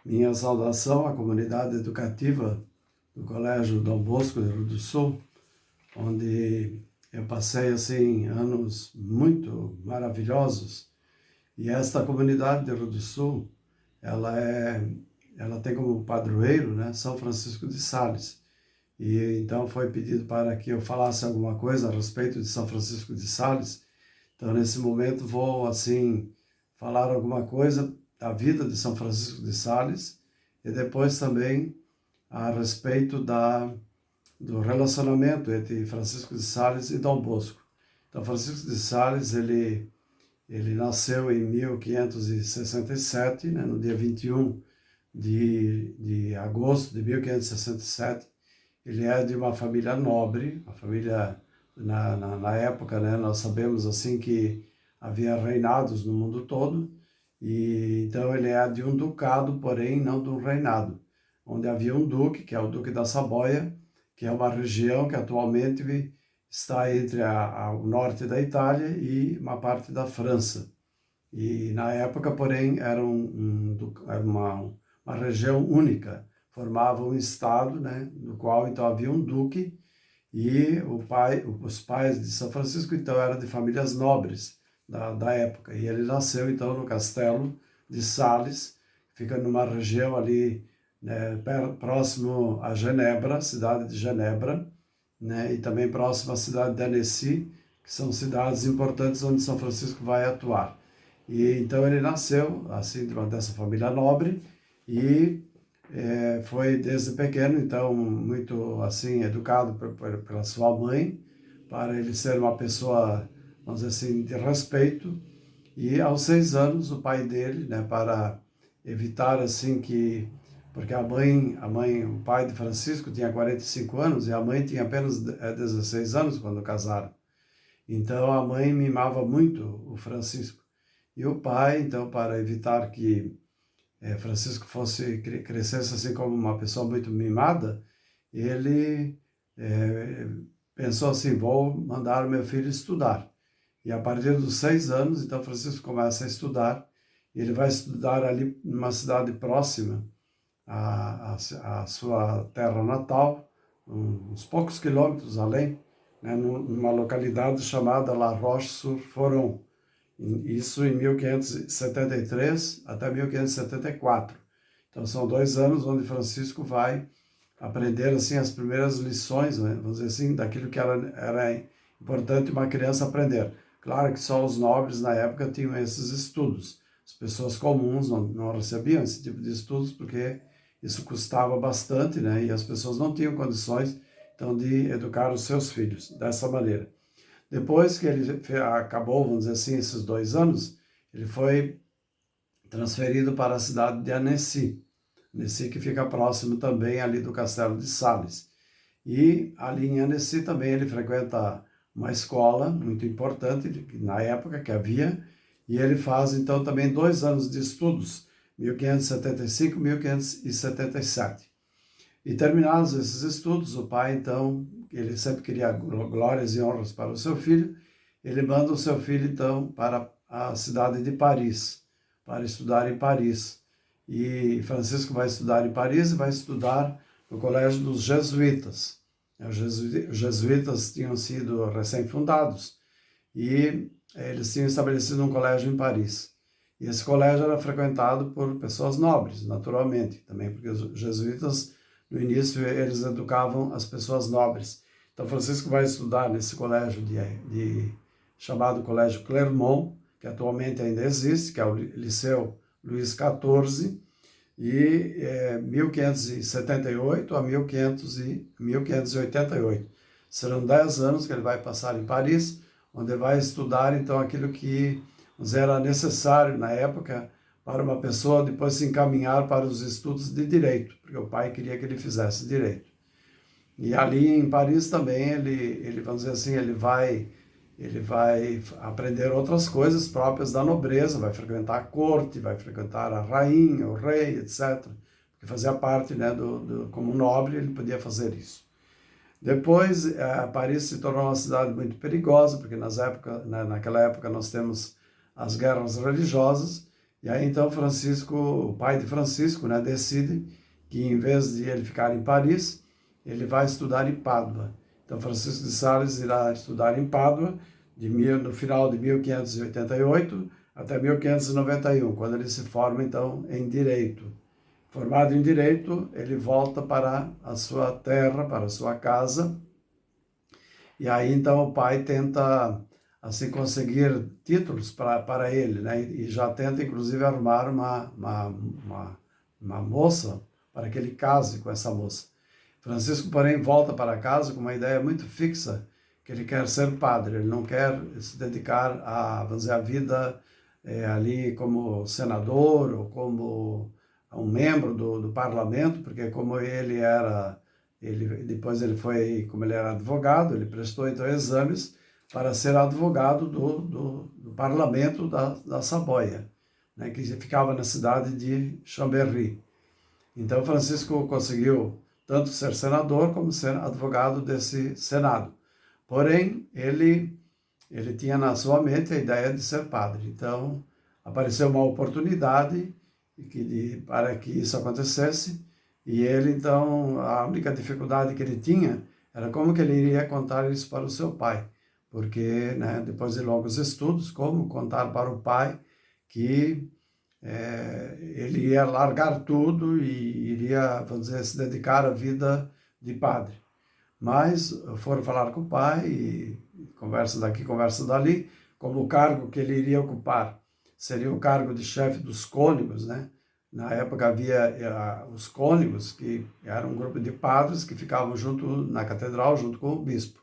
Minha saudação à comunidade educativa do Colégio Dom Bosco do Rio do Sul, onde eu passei assim anos muito maravilhosos. E esta comunidade do Rio do Sul, ela tem como padroeiro, né, São Francisco de Sales. E então foi pedido para que eu falasse alguma coisa a respeito de São Francisco de Sales. Então nesse momento vou assim falar alguma coisa da vida de São Francisco de Sales e depois também a respeito do relacionamento entre Francisco de Sales e Dom Bosco. Então Francisco de Sales, ele nasceu em 1567, né, no dia 21 de agosto de 1567. Ele é de uma família nobre, uma família, na época, né, nós sabemos assim que havia reinados no mundo todo, e então ele é de um ducado, porém não de um reinado, onde havia um duque, que é o Duque da Saboia, que é uma região que atualmente está entre o norte da Itália e uma parte da França. E na época, porém, era uma região única, formava um estado, né, no qual então havia um duque, e os pais de São Francisco então eram de famílias nobres da época. E ele nasceu então no castelo de Sales, fica numa região ali, né, próximo a Genebra, cidade de Genebra, né, e também próximo à cidade de Annecy, que são cidades importantes onde São Francisco vai atuar. E então ele nasceu assim dessa família nobre e foi desde pequeno, então, muito assim, educado pela sua mãe, para ele ser uma pessoa, vamos dizer assim, de respeito. E aos 6 anos, o pai dele, né, para evitar assim que... Porque o pai de Francisco tinha 45 anos e a mãe tinha apenas 16 anos quando casaram. Então a mãe mimava muito o Francisco. E o pai, então, para evitar que Francisco crescesse assim como uma pessoa muito mimada, ele pensou assim, vou mandar o meu filho estudar. E a partir dos 6 anos, então Francisco começa a estudar, e ele vai estudar ali numa cidade próxima à sua terra natal, uns poucos quilômetros além, né, numa localidade chamada La Roche-sur-Foron. Isso em 1573 até 1574. Então são 2 anos onde Francisco vai aprender assim as primeiras lições, né, vamos dizer assim, daquilo que era importante uma criança aprender. Claro que só os nobres na época tinham esses estudos. As pessoas comuns não recebiam esse tipo de estudos porque isso custava bastante, né, e as pessoas não tinham condições então de educar os seus filhos dessa maneira. Depois que ele acabou, vamos dizer assim, esses 2 anos, ele foi transferido para a cidade de Annecy. Annecy que fica próximo também ali do Castelo de Sales. E ali em Annecy também ele frequenta uma escola muito importante, na época que havia, e ele faz então também 2 anos de estudos, 1575 e 1577. E terminados esses estudos, o pai então, ele sempre queria glórias e honras para o seu filho, ele manda o seu filho então para a cidade de Paris, para estudar em Paris. E Francisco vai estudar em Paris e vai estudar no Colégio dos Jesuítas. Os jesuítas tinham sido recém-fundados e eles tinham estabelecido um colégio em Paris. E esse colégio era frequentado por pessoas nobres, naturalmente, também porque os jesuítas, no início, eles educavam as pessoas nobres. Então Francisco vai estudar nesse colégio chamado Colégio Clermont, que atualmente ainda existe, que é o Liceu Luís XIV, e 1578 a 1588. Serão 10 anos que ele vai passar em Paris, onde ele vai estudar então aquilo que era necessário na época para uma pessoa depois se encaminhar para os estudos de direito, porque o pai queria que ele fizesse direito. E ali em Paris também ele vamos dizer assim, ele vai aprender outras coisas próprias da nobreza, vai frequentar a corte, vai frequentar a rainha, o rei, etc. Porque fazia parte, né, como nobre, ele podia fazer isso. Depois, Paris se tornou uma cidade muito perigosa, porque naquela época nós temos as guerras religiosas, E aí então Francisco, o pai de Francisco, né, decide que em vez de ele ficar em Paris, ele vai estudar em Pádua. Então Francisco de Sales irá estudar em Pádua no final de 1588 até 1591, quando ele se forma então em Direito. Formado em Direito, ele volta para a sua terra, para a sua casa, e aí então o pai tenta assim conseguir títulos para ele, né? E já tenta inclusive arrumar uma moça para que ele case com essa moça. Francisco, porém, volta para casa com uma ideia muito fixa, que ele quer ser padre, ele não quer se dedicar a, vamos dizer, a vida ali como senador ou como um membro do parlamento, porque como depois ele foi, como ele era advogado, ele prestou então exames para ser advogado do parlamento da Saboia, né, que ficava na cidade de Chambéry. Então Francisco conseguiu tanto ser senador como ser advogado desse Senado. Porém, ele tinha na sua mente a ideia de ser padre. Então, apareceu uma oportunidade para que isso acontecesse, e ele, então, a única dificuldade que ele tinha era como que ele iria contar isso para o seu pai, porque, né, depois de longos estudos, como contar para o pai que ele ia largar tudo e iria, vamos dizer, se dedicar à vida de padre. Mas foram falar com o pai, e conversa daqui, conversa dali, como o cargo que ele iria ocupar seria o cargo de chefe dos cônegos, né? Na época havia os cônegos, que eram um grupo de padres que ficavam junto na catedral, junto com o bispo.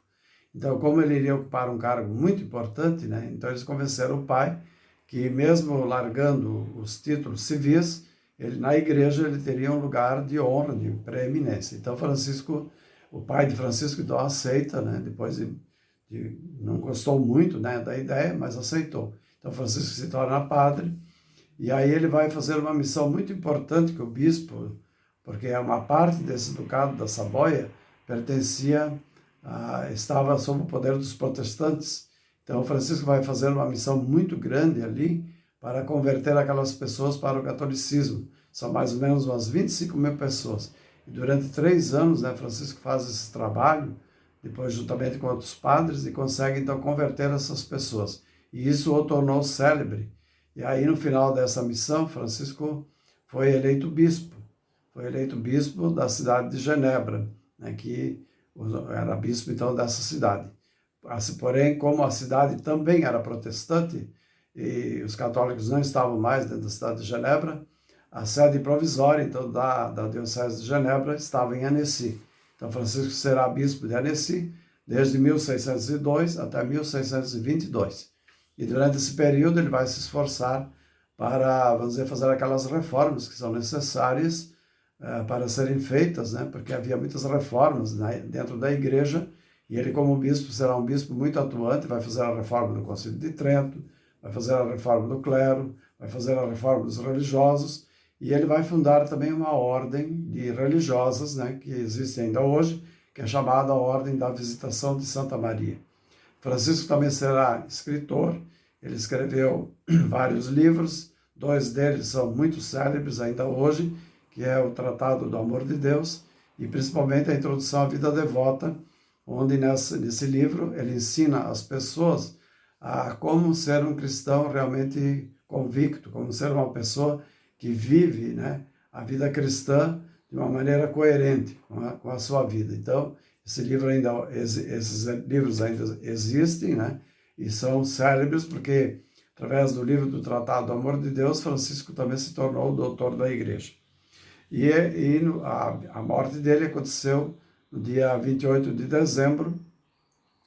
Então, como ele iria ocupar um cargo muito importante, né? Então eles convenceram o pai que mesmo largando os títulos civis, na igreja ele teria um lugar de honra, de preeminência. Então o pai de Francisco então aceita, né? Depois não gostou muito, né, da ideia, mas aceitou. Então Francisco se torna padre, e aí ele vai fazer uma missão muito importante que o bispo, porque uma parte desse ducado da Saboia estava sob o poder dos protestantes. Então Francisco vai fazer uma missão muito grande ali para converter aquelas pessoas para o catolicismo. São mais ou menos umas 25 mil pessoas. E durante 3 anos, né, Francisco faz esse trabalho, depois juntamente com outros padres, e consegue então converter essas pessoas. E isso o tornou célebre. E aí no final dessa missão, Francisco foi eleito bispo. Foi eleito bispo da cidade de Genebra, né, que era bispo então dessa cidade. Porém, como a cidade também era protestante e os católicos não estavam mais dentro da cidade de Genebra, a sede provisória então da Diocese de Genebra estava em Annecy. Então Francisco será bispo de Annecy desde 1602 até 1622. E durante esse período ele vai se esforçar para, vamos dizer, fazer aquelas reformas que são necessárias para serem feitas, né? Porque havia muitas reformas, né, dentro da igreja, e ele, como bispo, será um bispo muito atuante, vai fazer a reforma do Concílio de Trento, vai fazer a reforma do clero, vai fazer a reforma dos religiosos, e ele vai fundar também uma ordem de religiosas, né, que existe ainda hoje, que é chamada a Ordem da Visitação de Santa Maria. Francisco também será escritor, ele escreveu vários livros, 2 deles são muito célebres ainda hoje, que é o Tratado do Amor de Deus e principalmente a Introdução à Vida Devota, onde nesse livro ele ensina as pessoas a como ser um cristão realmente convicto, como ser uma pessoa que vive, né, a vida cristã de uma maneira coerente com a sua vida. Então, esses livros ainda existem, né, e são célebres porque, através do livro do Tratado do Amor de Deus, Francisco também se tornou o doutor da igreja. E a morte dele aconteceu no dia 28 de dezembro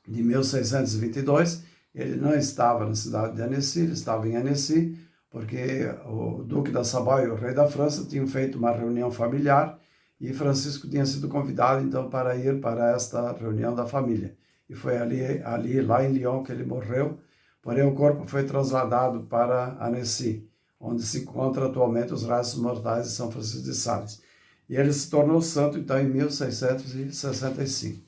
de 1622. Ele não estava na cidade de Annecy, ele estava em Annecy, porque o Duque da Savoia e o rei da França tinham feito uma reunião familiar e Francisco tinha sido convidado, então, para ir para esta reunião da família. E foi lá em Lyon, que ele morreu, porém o corpo foi trasladado para Annecy, onde se encontram atualmente os restos mortais de São Francisco de Sales. E ele se tornou santo, então, em 1665.